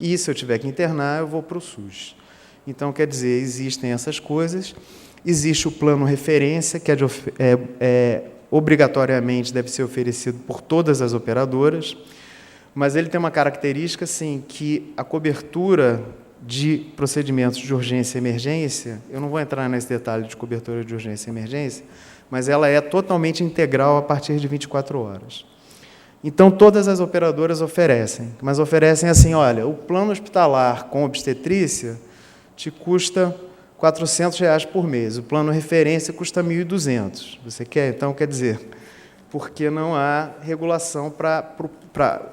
E se eu tiver que internar, eu vou para o SUS. Então, quer dizer, existem essas coisas. Existe o plano referência, que obrigatoriamente deve ser oferecido por todas as operadoras, mas ele tem uma característica, assim, que a cobertura de procedimentos de urgência e emergência, eu não vou entrar nesse detalhe de cobertura de urgência e emergência, mas ela é totalmente integral a partir de 24 horas. Então, todas as operadoras oferecem, mas oferecem assim, olha, o plano hospitalar com obstetrícia te custa R$400 por mês, o plano referência custa R$1.200. Você quer? Então, quer dizer, porque não há regulação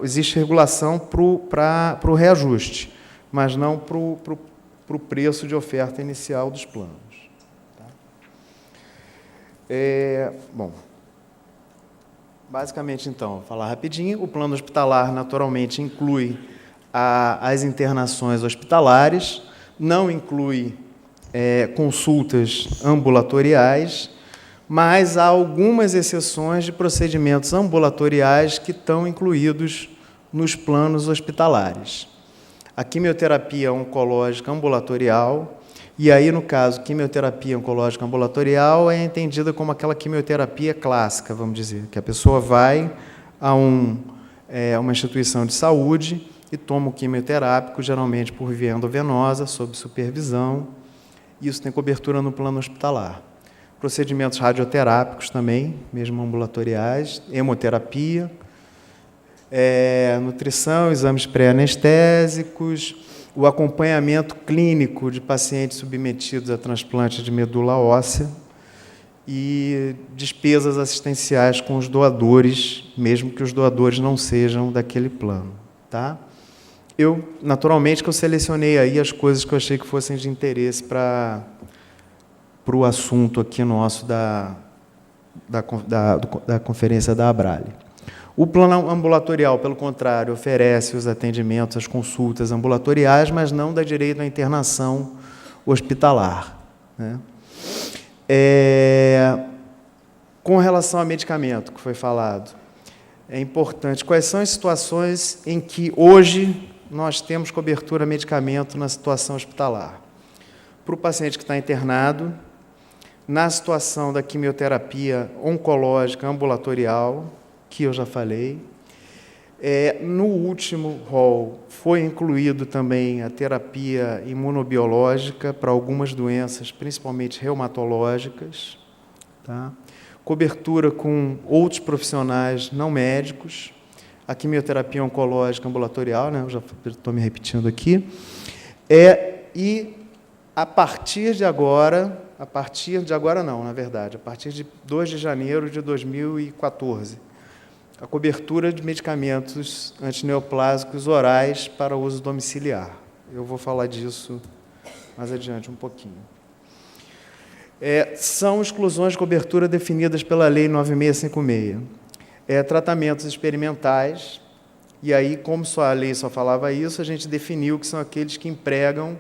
existe regulação para o reajuste, mas não para o preço de oferta inicial dos planos. Tá? Bom, basicamente, então, vou falar rapidinho. O plano hospitalar, naturalmente, inclui as internações hospitalares, não inclui consultas ambulatoriais, mas há algumas exceções de procedimentos ambulatoriais que estão incluídos nos planos hospitalares. A quimioterapia oncológica ambulatorial, e aí, no caso, quimioterapia oncológica ambulatorial é entendida como aquela quimioterapia clássica, vamos dizer, que a pessoa vai a uma instituição de saúde e toma o quimioterápico, geralmente por via endovenosa, sob supervisão. Isso tem cobertura no plano hospitalar. Procedimentos radioterápicos também, mesmo ambulatoriais, hemoterapia, nutrição, exames pré-anestésicos, o acompanhamento clínico de pacientes submetidos a transplante de medula óssea e despesas assistenciais com os doadores, mesmo que os doadores não sejam daquele plano. Tá? Naturalmente, que eu selecionei aí as coisas que eu achei que fossem de interesse para o assunto aqui nosso da conferência da Abrale. O plano ambulatorial, pelo contrário, oferece os atendimentos, as consultas ambulatoriais, mas não dá direito à internação hospitalar. Né? Com relação a medicamento, que foi falado, é importante. Quais são as situações em que, hoje, nós temos cobertura a medicamento na situação hospitalar? Para o paciente que está internado, na situação da quimioterapia oncológica ambulatorial, que eu já falei. No último rol, foi incluído também a terapia imunobiológica para algumas doenças, principalmente reumatológicas. Tá? Cobertura com outros profissionais não médicos, a quimioterapia oncológica ambulatorial, né? Eu já estou me repetindo aqui. E a partir de agora não, na verdade, a partir de 2 de janeiro de 2014, a cobertura de medicamentos antineoplásicos orais para uso domiciliar. Eu vou falar disso mais adiante um pouquinho. São exclusões de cobertura definidas pela Lei 9656. Tratamentos experimentais, e aí, como a lei só falava isso, a gente definiu que são aqueles que empregam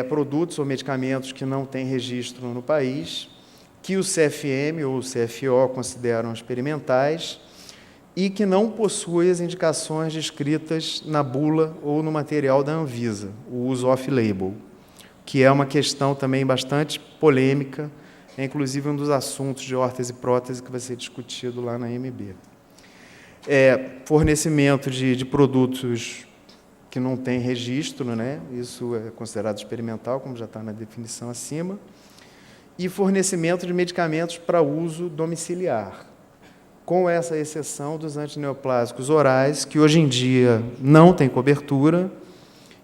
produtos ou medicamentos que não têm registro no país, que o CFM ou o CFO consideram experimentais, e que não possui as indicações descritas na bula ou no material da Anvisa, o uso off-label, que é uma questão também bastante polêmica, é inclusive um dos assuntos de órtese e prótese que vai ser discutido lá na MB. Fornecimento de produtos que não têm registro, né? Isso é considerado experimental, como já está na definição acima, e fornecimento de medicamentos para uso domiciliar, com essa exceção dos antineoplásicos orais, que hoje em dia não têm cobertura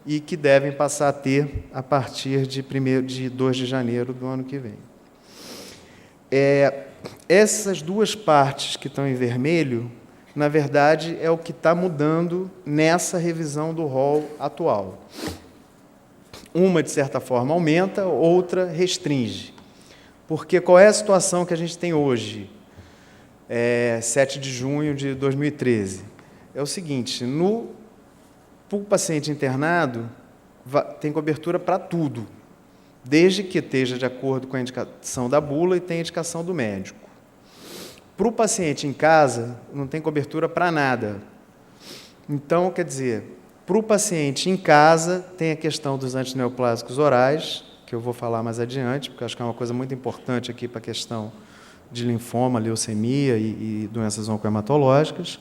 e que devem passar a ter a partir de 2 de janeiro do ano que vem. Essas duas partes que estão em vermelho, na verdade, é o que está mudando nessa revisão do rol atual. Uma, de certa forma, aumenta, outra restringe. Porque qual é a situação que a gente tem hoje? 7 de junho de 2013. É o seguinte, para o paciente internado, tem cobertura para tudo, desde que esteja de acordo com a indicação da bula e tenha indicação do médico. Para o paciente em casa, não tem cobertura para nada. Então, quer dizer, Para o paciente em casa, tem a questão dos antineoplásicos orais, que eu vou falar mais adiante, porque acho que é uma coisa muito importante aqui para a questão de linfoma, leucemia e doenças oncohematológicas.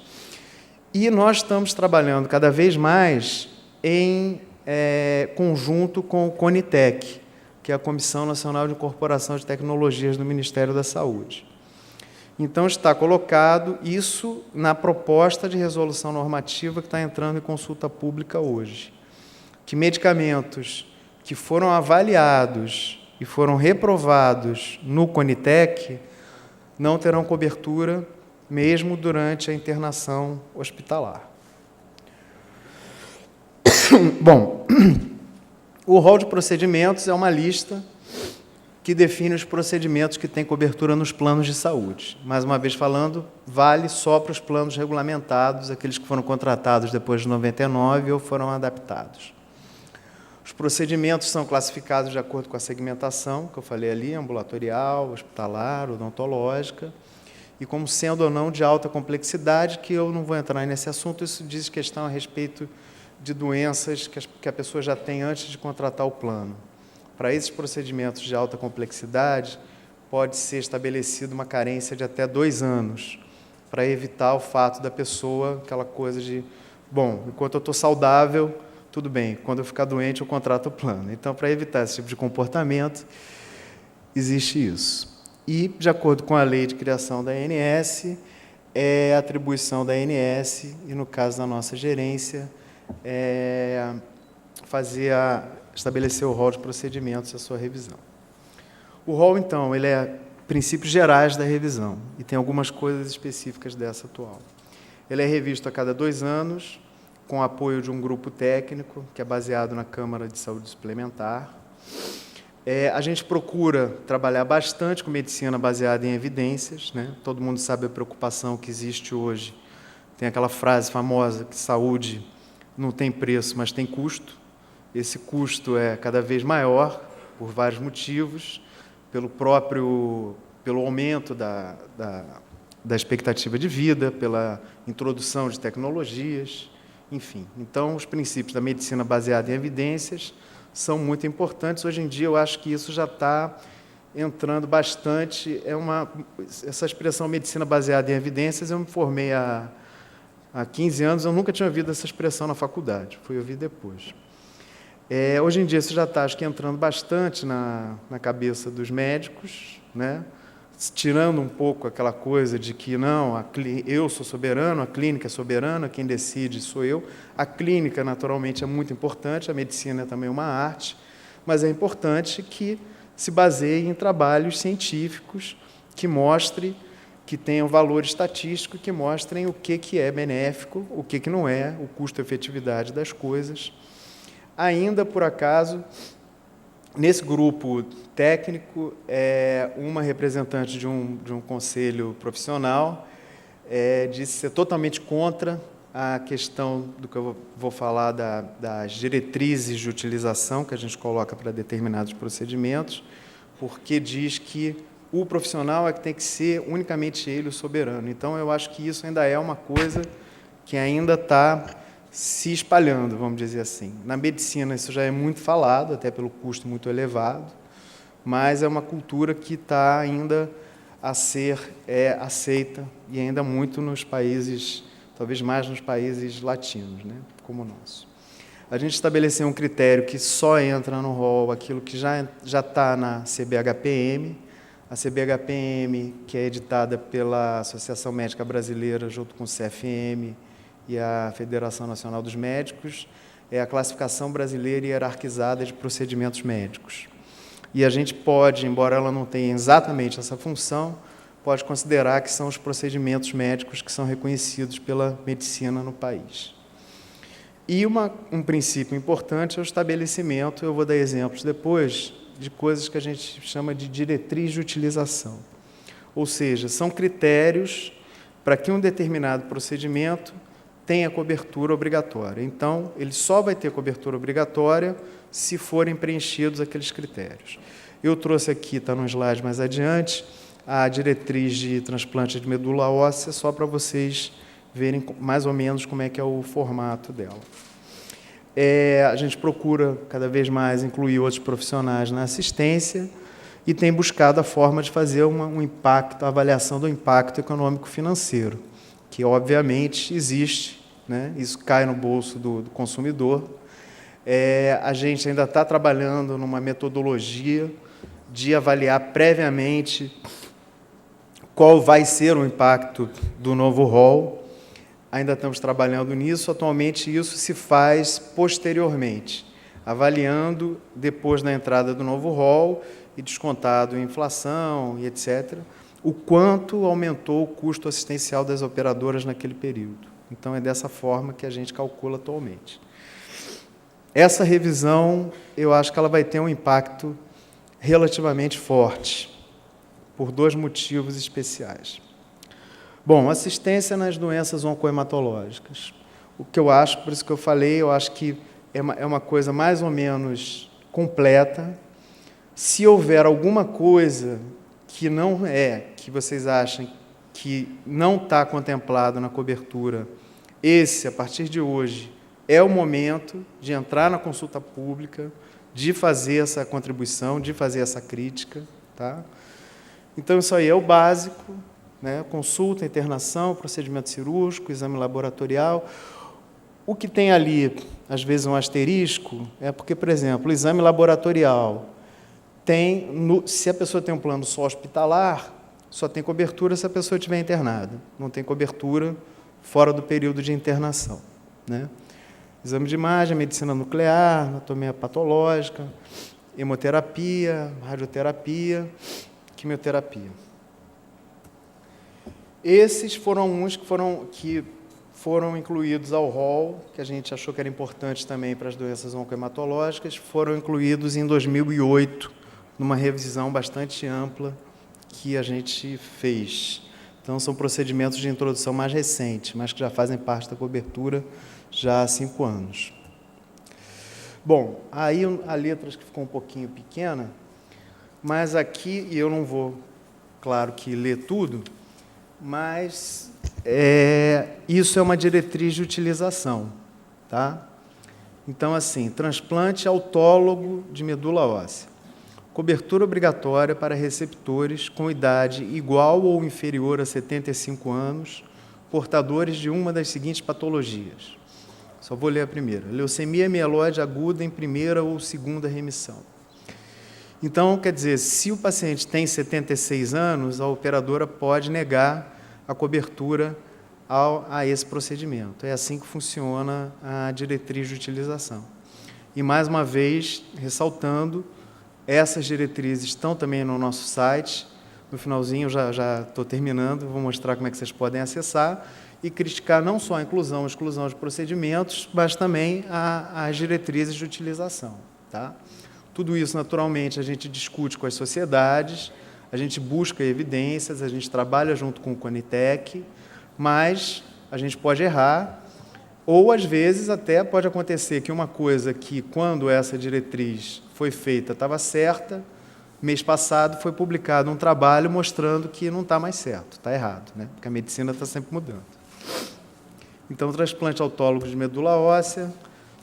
E nós estamos trabalhando cada vez mais em conjunto com o CONITEC, que é a Comissão Nacional de Incorporação de Tecnologias do Ministério da Saúde. Então, está colocado isso na proposta de resolução normativa que está entrando em consulta pública hoje, que medicamentos que foram avaliados e foram reprovados no CONITEC não terão cobertura mesmo durante a internação hospitalar. Bom, o rol de procedimentos é uma lista que define os procedimentos que têm cobertura nos planos de saúde. Mais uma vez falando, vale só para os planos regulamentados, aqueles que foram contratados depois de 99 ou foram adaptados. Os procedimentos são classificados de acordo com a segmentação, que eu falei ali, ambulatorial, hospitalar, odontológica, e como sendo ou não de alta complexidade, que eu não vou entrar nesse assunto, isso diz questão a respeito de doenças que a pessoa já tem antes de contratar o plano. Para esses procedimentos de alta complexidade, pode ser estabelecida uma carência de até 2 anos, para evitar o fato da pessoa, aquela coisa de, bom, enquanto eu estou saudável, tudo bem, quando eu ficar doente, eu contrato o plano. Então, para evitar esse tipo de comportamento, existe isso. E, de acordo com a lei de criação da ANS, é atribuição da ANS, e no caso da nossa gerência, estabelecer o rol de procedimentos e a sua revisão. O rol, então, ele é princípios gerais da revisão, e tem algumas coisas específicas dessa atual. Ele é revisto a cada 2 anos, com apoio de um grupo técnico, que é baseado na Câmara de Saúde Suplementar. A gente procura trabalhar bastante com medicina baseada em evidências, né? Todo mundo sabe a preocupação que existe hoje. Tem aquela frase famosa que saúde não tem preço, mas tem custo. Esse custo é cada vez maior, por vários motivos, pelo aumento da expectativa de vida, pela introdução de tecnologias, enfim. Então, os princípios da medicina baseada em evidências são muito importantes. Hoje em dia, eu acho que isso já está entrando bastante. Essa expressão medicina baseada em evidências, eu me formei há 15 anos, eu nunca tinha ouvido essa expressão na faculdade, fui ouvir depois. Hoje em dia, isso já está, acho que, entrando bastante na cabeça dos médicos, né? Tirando um pouco aquela coisa de que, não, eu sou soberano, a clínica é soberana, quem decide sou eu. A clínica, naturalmente, é muito importante, a medicina é também uma arte, mas é importante que se baseie em trabalhos científicos que mostrem, que tenham valor estatístico, que mostrem o que é benéfico, o que não é, o custo-efetividade das coisas. Ainda, por acaso, nesse grupo técnico, uma representante de um conselho profissional disse ser totalmente contra a questão do que eu vou falar das diretrizes de utilização que a gente coloca para determinados procedimentos, porque diz que o profissional é que tem que ser unicamente ele o soberano. Então, eu acho que isso ainda é uma coisa que ainda está se espalhando, vamos dizer assim. Na medicina, isso já é muito falado, até pelo custo muito elevado, mas é uma cultura que está ainda a ser aceita, e ainda muito nos países, talvez mais nos países latinos, né, como o nosso. A gente estabeleceu um critério que só entra no rol aquilo que já está na CBHPM, a CBHPM, que é editada pela Associação Médica Brasileira, junto com o CFM, e a Federação Nacional dos Médicos, é a classificação brasileira hierarquizada de procedimentos médicos. E a gente pode, embora ela não tenha exatamente essa função, pode considerar que são os procedimentos médicos que são reconhecidos pela medicina no país. E um princípio importante é o estabelecimento, eu vou dar exemplos depois, de coisas que a gente chama de diretriz de utilização. Ou seja, são critérios para que um determinado procedimento tenha cobertura obrigatória. Então, ele só vai ter cobertura obrigatória se forem preenchidos aqueles critérios. Eu trouxe aqui, está no slide mais adiante, a diretriz de transplante de medula óssea, só para vocês verem mais ou menos como é que é o formato dela. A gente procura cada vez mais incluir outros profissionais na assistência e tem buscado a forma de fazer um impacto, a avaliação do impacto econômico-financeiro, que obviamente existe, né? Isso cai no bolso do consumidor. A gente ainda está trabalhando numa metodologia de avaliar previamente qual vai ser o impacto do novo rol. Ainda estamos trabalhando nisso. Atualmente, isso se faz posteriormente, avaliando, depois da entrada do novo rol e descontado a inflação e etc., o quanto aumentou o custo assistencial das operadoras naquele período. Então, é dessa forma que a gente calcula atualmente. Essa revisão, eu acho que ela vai ter um impacto relativamente forte, por 2 motivos especiais. Bom, assistência nas doenças oncohematológicas. O que eu acho, por isso que eu falei, eu acho que é uma coisa mais ou menos completa. Se houver alguma coisa que não que vocês achem que não está contemplado na cobertura, a partir de hoje, é o momento de entrar na consulta pública, de fazer essa contribuição, de fazer essa crítica. Tá? Então, isso aí é o básico, né? Consulta, internação, procedimento cirúrgico, exame laboratorial. O que tem ali, às vezes, um asterisco, é porque, por exemplo, o exame laboratorial se a pessoa tem um plano só hospitalar, só tem cobertura se a pessoa estiver internada. Não tem cobertura fora do período de internação. Né? Exame de imagem, medicina nuclear, anatomia patológica, hemoterapia, radioterapia, quimioterapia. Esses foram uns que foram incluídos ao rol, que a gente achou que era importante também para as doenças oncohematológicas, foram incluídos em 2008, numa revisão bastante ampla que a gente fez. Então, são procedimentos de introdução mais recentes, mas que já fazem parte da cobertura já há 5 anos. Bom, aí a letra acho que ficou um pouquinho pequena, mas aqui, e eu não vou, claro que ler tudo, mas isso é uma diretriz de utilização. Tá? Então, assim, transplante autólogo de medula óssea. Cobertura obrigatória para receptores com idade igual ou inferior a 75 anos, portadores de uma das seguintes patologias. Só vou ler a primeira. Leucemia mieloide aguda em primeira ou segunda remissão. Então, quer dizer, se o paciente tem 76 anos, a operadora pode negar a cobertura a esse procedimento. É assim que funciona a diretriz de utilização. E, mais uma vez, ressaltando, essas diretrizes estão também no nosso site. No finalzinho, já estou terminando, vou mostrar como é que vocês podem acessar e criticar não só a inclusão e exclusão de procedimentos, mas também as diretrizes de utilização. Tá? Tudo isso, naturalmente, a gente discute com as sociedades, a gente busca evidências, a gente trabalha junto com o Conitec, mas a gente pode errar, ou, às vezes, até pode acontecer que uma coisa que, quando essa diretriz foi feita, estava certa, mês passado foi publicado um trabalho mostrando que não está mais certo, está errado, né? Porque a medicina está sempre mudando. Então, transplante autólogo de medula óssea,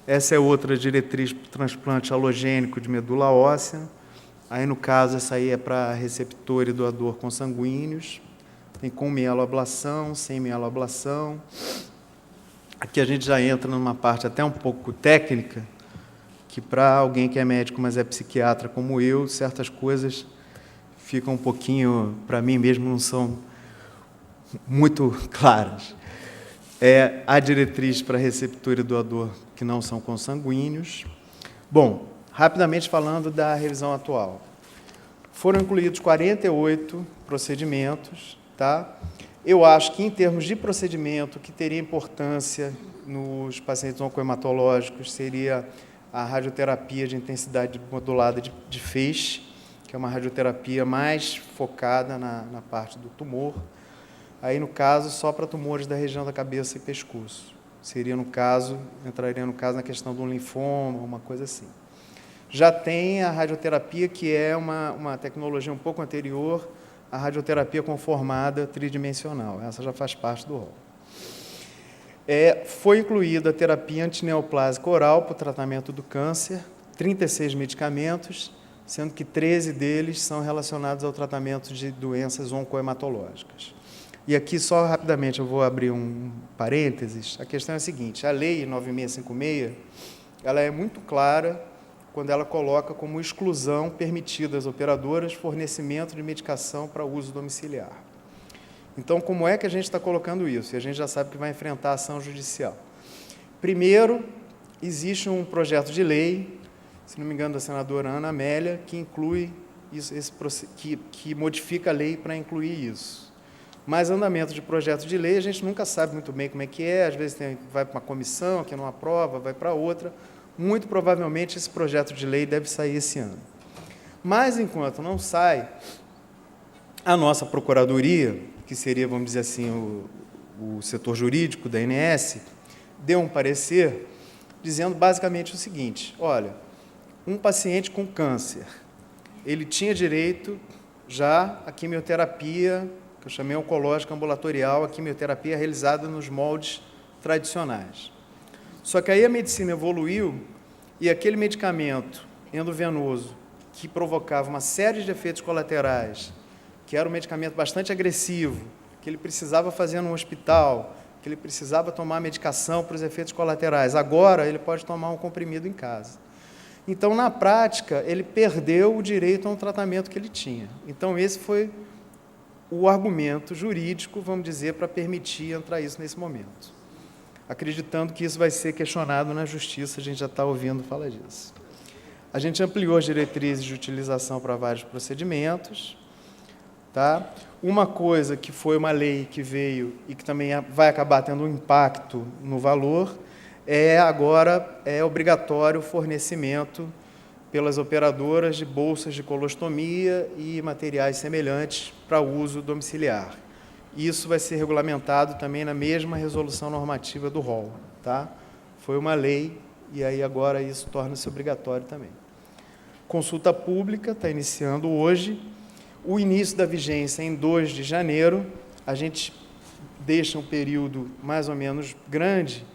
essa é outra diretriz para transplante halogênico de medula óssea. Aí, no caso, essa aí é para receptor e doador consanguíneos. Tem com mieloablação, sem mieloablação. Aqui a gente já entra numa parte até um pouco técnica, que para alguém que é médico, mas é psiquiatra como eu, certas coisas ficam um pouquinho, para mim mesmo, não são muito claras. A diretriz para receptor e doador que não são consanguíneos. Bom, rapidamente falando da revisão atual. Foram incluídos 48 procedimentos. Tá? Eu acho que, em termos de procedimento, o que teria importância nos pacientes oncohematológicos seria a radioterapia de intensidade modulada de feixe, que é uma radioterapia mais focada na parte do tumor. Aí, no caso, só para tumores da região da cabeça e pescoço. Entraria no caso na questão do linfoma, uma coisa assim. Já tem a radioterapia, que é uma tecnologia um pouco anterior à radioterapia conformada tridimensional. Essa já faz parte do rol. Foi incluída a terapia antineoplásica oral para o tratamento do câncer, 36 medicamentos, sendo que 13 deles são relacionados ao tratamento de doenças oncohematológicas. E aqui, só rapidamente, eu vou abrir um parênteses. A questão é a seguinte: a Lei 9656, ela é muito clara quando ela coloca como exclusão permitida às operadoras fornecimento de medicação para uso domiciliar. Então, como é que a gente está colocando isso? E a gente já sabe que vai enfrentar ação judicial. Primeiro, existe um projeto de lei, se não me engano, da senadora Ana Amélia, que inclui isso, que modifica a lei para incluir isso. Mas andamento de projeto de lei, a gente nunca sabe muito bem como é que é, às vezes vai para uma comissão, que não aprova, vai para outra. Muito provavelmente esse projeto de lei deve sair esse ano. Mas, enquanto não sai, a nossa Procuradoria, que seria, vamos dizer assim, o setor jurídico da ANS, deu um parecer dizendo basicamente o seguinte: olha, um paciente com câncer, ele tinha direito já à quimioterapia, que eu chamei oncológica ambulatorial, a quimioterapia realizada nos moldes tradicionais. Só que aí a medicina evoluiu e aquele medicamento endovenoso que provocava uma série de efeitos colaterais, que era um medicamento bastante agressivo, que ele precisava fazer no hospital, que ele precisava tomar medicação para os efeitos colaterais, agora ele pode tomar um comprimido em casa. Então, na prática, ele perdeu o direito a um tratamento que ele tinha. Então, esse foi o argumento jurídico, vamos dizer, para permitir entrar isso nesse momento. Acreditando que isso vai ser questionado na Justiça, a gente já está ouvindo falar disso. A gente ampliou as diretrizes de utilização para vários procedimentos. Tá? Uma coisa que foi uma lei que veio e que também vai acabar tendo um impacto no valor, agora é obrigatório o fornecimento pelas operadoras de bolsas de colostomia e materiais semelhantes para uso domiciliar. Isso vai ser regulamentado também na mesma resolução normativa do rol. Tá? Foi uma lei e aí agora isso torna-se obrigatório também. Consulta pública está iniciando hoje. O início da vigência em 2 de janeiro, a gente deixa um período mais ou menos grande,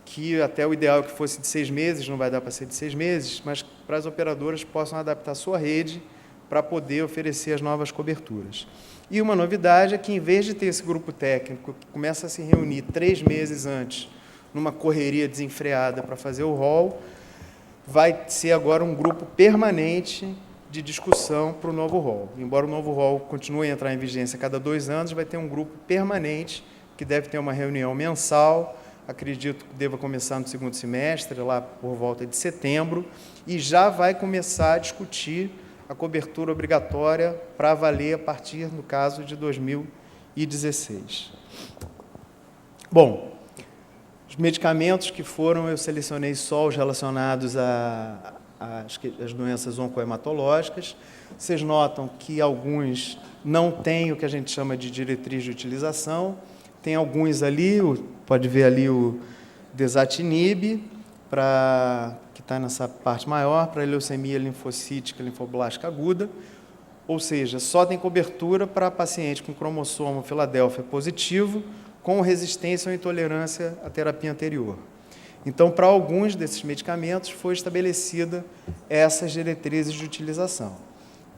que até o ideal é que fosse de 6 meses, não vai dar para ser de 6 meses, mas para as operadoras possam adaptar a sua rede para poder oferecer as novas coberturas. E uma novidade é que, em vez de ter esse grupo técnico que começa a se reunir 3 meses antes, numa correria desenfreada para fazer o rol, vai ser agora um grupo permanente de discussão para o novo rol. Embora o novo rol continue a entrar em vigência a cada 2 anos, vai ter um grupo permanente que deve ter uma reunião mensal, acredito que deva começar no 2º semestre, lá por volta de setembro, e já vai começar a discutir a cobertura obrigatória para valer a partir, no caso, de 2016. Bom, os medicamentos que foram, eu selecionei só os relacionados às doenças oncohematológicas. Vocês notam que alguns não têm o que a gente chama de diretriz de utilização. Tem alguns ali, pode ver ali o desatinib, que está nessa parte maior, para leucemia linfocítica, linfoblástica aguda, ou seja, só tem cobertura para paciente com cromossomo Filadélfia positivo, com resistência ou intolerância à terapia anterior. Então, para alguns desses medicamentos, foi estabelecida essas diretrizes de utilização,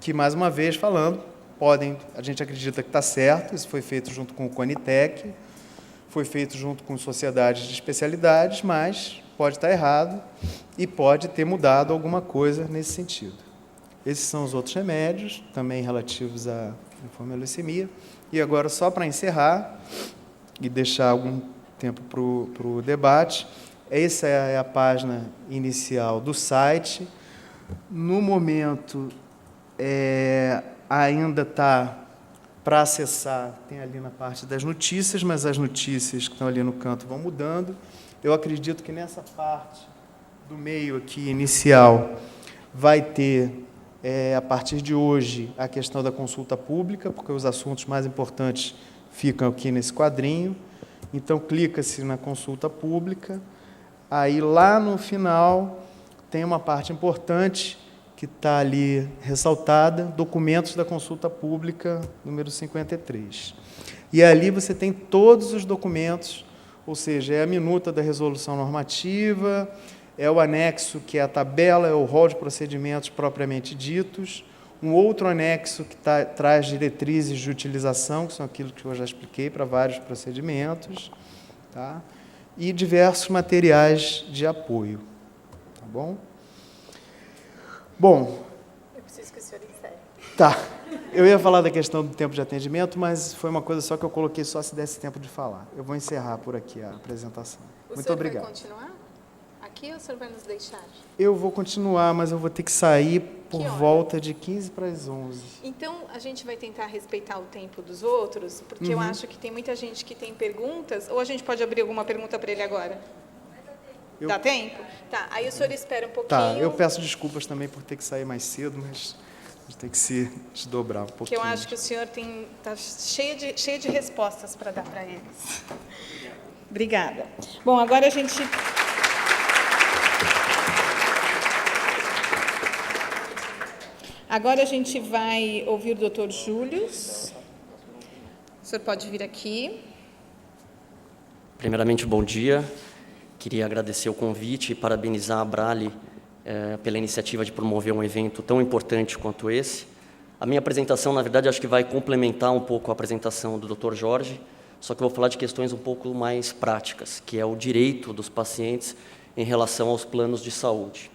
que, mais uma vez falando, a gente acredita que está certo, isso foi feito junto com o CONITEC, foi feito junto com sociedades de especialidades, mas pode estar errado e pode ter mudado alguma coisa nesse sentido. Esses são os outros remédios, também relativos à linfomeleucemia. E agora, só para encerrar e deixar algum tempo para o debate, essa é a página inicial do site. No momento, ainda está para acessar, tem ali na parte das notícias, mas as notícias que estão ali no canto vão mudando. Eu acredito que nessa parte do meio aqui, inicial, vai ter, a partir de hoje, a questão da consulta pública, porque os assuntos mais importantes ficam aqui nesse quadrinho. Então, clica-se na consulta pública. Aí, lá no final, tem uma parte importante que está ali ressaltada, documentos da consulta pública, número 53. E ali você tem todos os documentos ou seja, é a minuta da resolução normativa, é o anexo, que é a tabela, é o rol de procedimentos propriamente ditos, um outro anexo que traz diretrizes de utilização, que são aquilo que eu já expliquei para vários procedimentos, tá? E diversos materiais de apoio. Tá bom? Bom. Eu preciso que o senhor encerre. Tá. Eu ia falar da questão do tempo de atendimento, mas foi uma coisa só que eu coloquei só se desse tempo de falar. Eu vou encerrar por aqui a apresentação. Muito obrigado. O senhor vai continuar aqui ou o senhor vai nos deixar? Eu vou continuar, mas eu vou ter que sair por volta de 15 para as 11. Então, a gente vai tentar respeitar o tempo dos outros, porque eu acho que tem muita gente que tem perguntas, ou a gente pode abrir alguma pergunta para ele agora? Dá tempo? Tá, aí o senhor espera um pouquinho. Tá, eu peço desculpas também por ter que sair mais cedo, mas a gente tem que se desdobrar um pouquinho. Porque eu acho que o senhor está cheio de respostas para dar para eles. Obrigada. Bom, agora a gente... Agora a gente vai ouvir o doutor Júlio. O senhor pode vir aqui. Primeiramente, bom dia. Queria agradecer o convite e parabenizar a Abrale pela iniciativa de promover um evento tão importante quanto esse. A minha apresentação, na verdade, acho que vai complementar um pouco a apresentação do Dr. Jorge, só que eu vou falar de questões um pouco mais práticas, que é o direito dos pacientes em relação aos planos de saúde.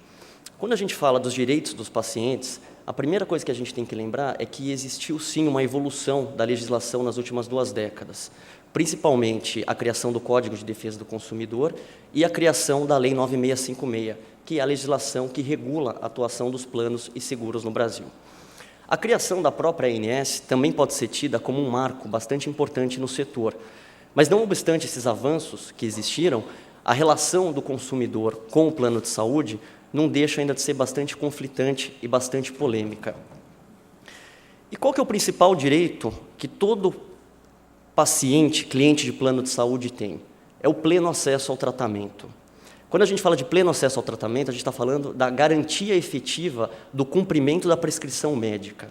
Quando a gente fala dos direitos dos pacientes, a primeira coisa que a gente tem que lembrar é que existiu, sim, uma evolução da legislação nas últimas 2 décadas, principalmente a criação do Código de Defesa do Consumidor e a criação da Lei 9656, que é a legislação que regula a atuação dos planos e seguros no Brasil. A criação da própria ANS também pode ser tida como um marco bastante importante no setor, mas não obstante esses avanços que existiram, a relação do consumidor com o plano de saúde não deixa ainda de ser bastante conflitante e bastante polêmica. E qual que é o principal direito que todo paciente, cliente de plano de saúde tem? É o pleno acesso ao tratamento. Quando a gente fala de pleno acesso ao tratamento, a gente está falando da garantia efetiva do cumprimento da prescrição médica,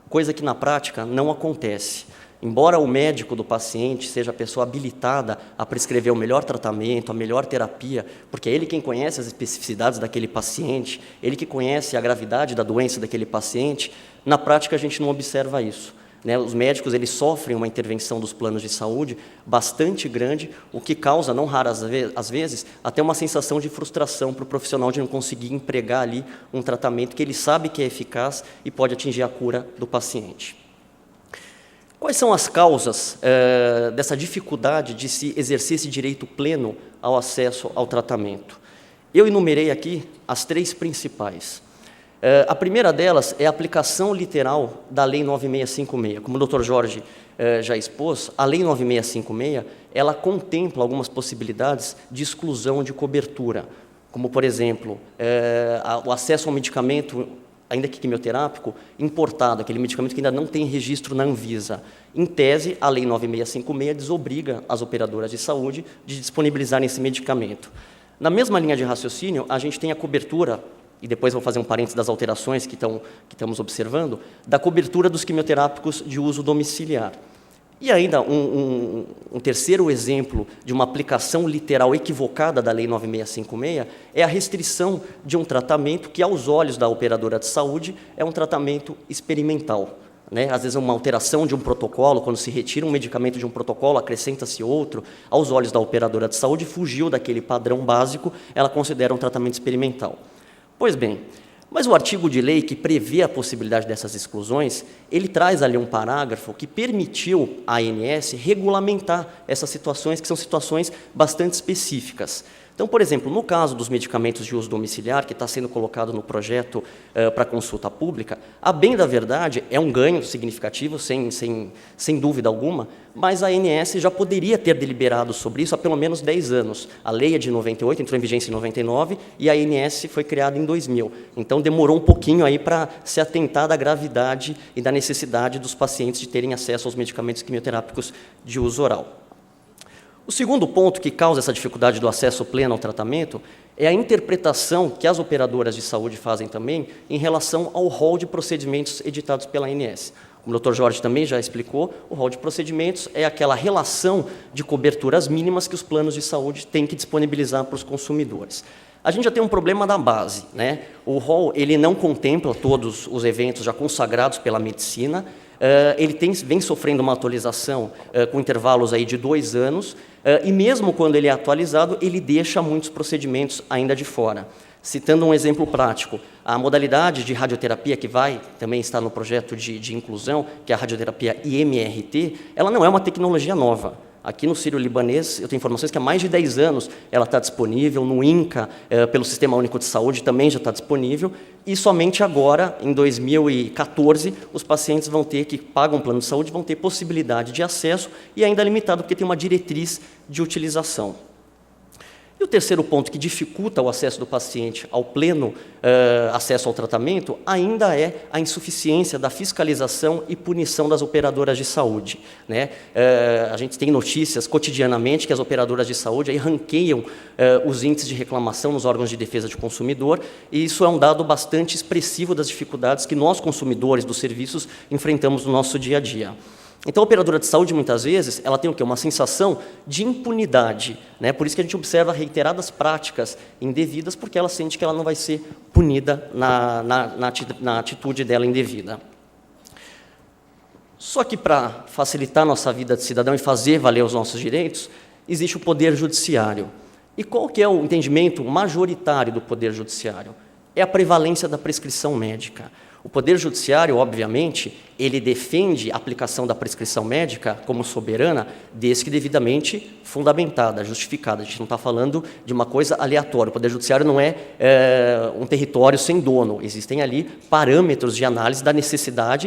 coisa que na prática não acontece. Embora o médico do paciente seja a pessoa habilitada a prescrever o melhor tratamento, a melhor terapia, porque é ele quem conhece as especificidades daquele paciente, ele que conhece a gravidade da doença daquele paciente, na prática a gente não observa isso. Os médicos eles sofrem uma intervenção dos planos de saúde bastante grande, o que causa, não raras às vezes, até uma sensação de frustração para o profissional de não conseguir empregar ali um tratamento que ele sabe que é eficaz e pode atingir a cura do paciente. Quais são as causas dessa dificuldade de se exercer esse direito pleno ao acesso ao tratamento? Eu enumerei aqui as 3 principais. A primeira delas é a aplicação literal da Lei 9656. Como o Dr. Jorge já expôs, a Lei 9656 ela contempla algumas possibilidades de exclusão de cobertura, como, por exemplo, o acesso ao medicamento, ainda que quimioterápico, importado, aquele medicamento que ainda não tem registro na Anvisa. Em tese, a Lei 9656 desobriga as operadoras de saúde de disponibilizarem esse medicamento. Na mesma linha de raciocínio, a gente tem a cobertura, e depois vou fazer um parênteses das alterações que estamos observando, da cobertura dos quimioterápicos de uso domiciliar. E ainda um terceiro exemplo de uma aplicação literal equivocada da Lei 9656 é a restrição de um tratamento que, aos olhos da operadora de saúde, é um tratamento experimental. Às vezes, uma alteração de um protocolo, quando se retira um medicamento de um protocolo, acrescenta-se outro, aos olhos da operadora de saúde, fugiu daquele padrão básico, ela considera um tratamento experimental. Pois bem, mas o artigo de lei que prevê a possibilidade dessas exclusões, ele traz ali um parágrafo que permitiu à ANS regulamentar essas situações, que são situações bastante específicas. Então, por exemplo, no caso dos medicamentos de uso domiciliar, que está sendo colocado no projeto para consulta pública, a bem da verdade é um ganho significativo, sem dúvida alguma, mas a ANS já poderia ter deliberado sobre isso há pelo menos 10 anos. A lei é de 98, entrou em vigência em 99, e a ANS foi criada em 2000. Então, demorou um pouquinho aí para se atentar da gravidade e da necessidade dos pacientes de terem acesso aos medicamentos quimioterápicos de uso oral. O segundo ponto que causa essa dificuldade do acesso pleno ao tratamento é a interpretação que as operadoras de saúde fazem também em relação ao rol de procedimentos editados pela ANS. como o Dr. Jorge também já explicou, o rol de procedimentos é aquela relação de coberturas mínimas que os planos de saúde têm que disponibilizar para os consumidores. A gente já tem um problema da base, né? O rol ele não contempla todos os eventos já consagrados pela medicina. Ele vem sofrendo uma atualização com intervalos aí de 2 anos, e mesmo quando ele é atualizado, ele deixa muitos procedimentos ainda de fora. Citando um exemplo prático, a modalidade de radioterapia que também está no projeto de inclusão, que é a radioterapia IMRT, ela não é uma tecnologia nova. Aqui no Sírio-Libanês, eu tenho informações que há mais de 10 anos ela está disponível, no INCA, pelo Sistema Único de Saúde, também já está disponível, e somente agora, em 2014, os pacientes que pagam plano de saúde vão ter possibilidade de acesso, e ainda limitado, porque tem uma diretriz de utilização. E o terceiro ponto que dificulta o acesso do paciente ao pleno acesso ao tratamento ainda é a insuficiência da fiscalização e punição das operadoras de saúde, né? A gente tem notícias cotidianamente que as operadoras de saúde aí ranqueiam os índices de reclamação nos órgãos de defesa do consumidor, e isso é um dado bastante expressivo das dificuldades que nós, consumidores dos serviços, enfrentamos no nosso dia a dia. Então, a operadora de saúde, muitas vezes, ela tem o quê? Uma sensação de impunidade, né? Por isso que a gente observa reiteradas práticas indevidas, porque ela sente que ela não vai ser punida na atitude dela indevida. Só que, para facilitar a nossa vida de cidadão e fazer valer os nossos direitos, existe o Poder Judiciário. E qual que é o entendimento majoritário do Poder Judiciário? É a prevalência da prescrição médica. O Poder Judiciário, obviamente, ele defende a aplicação da prescrição médica como soberana, desde que devidamente fundamentada, justificada. A gente não está falando de uma coisa aleatória. O Poder Judiciário não é um território sem dono. Existem ali parâmetros de análise da necessidade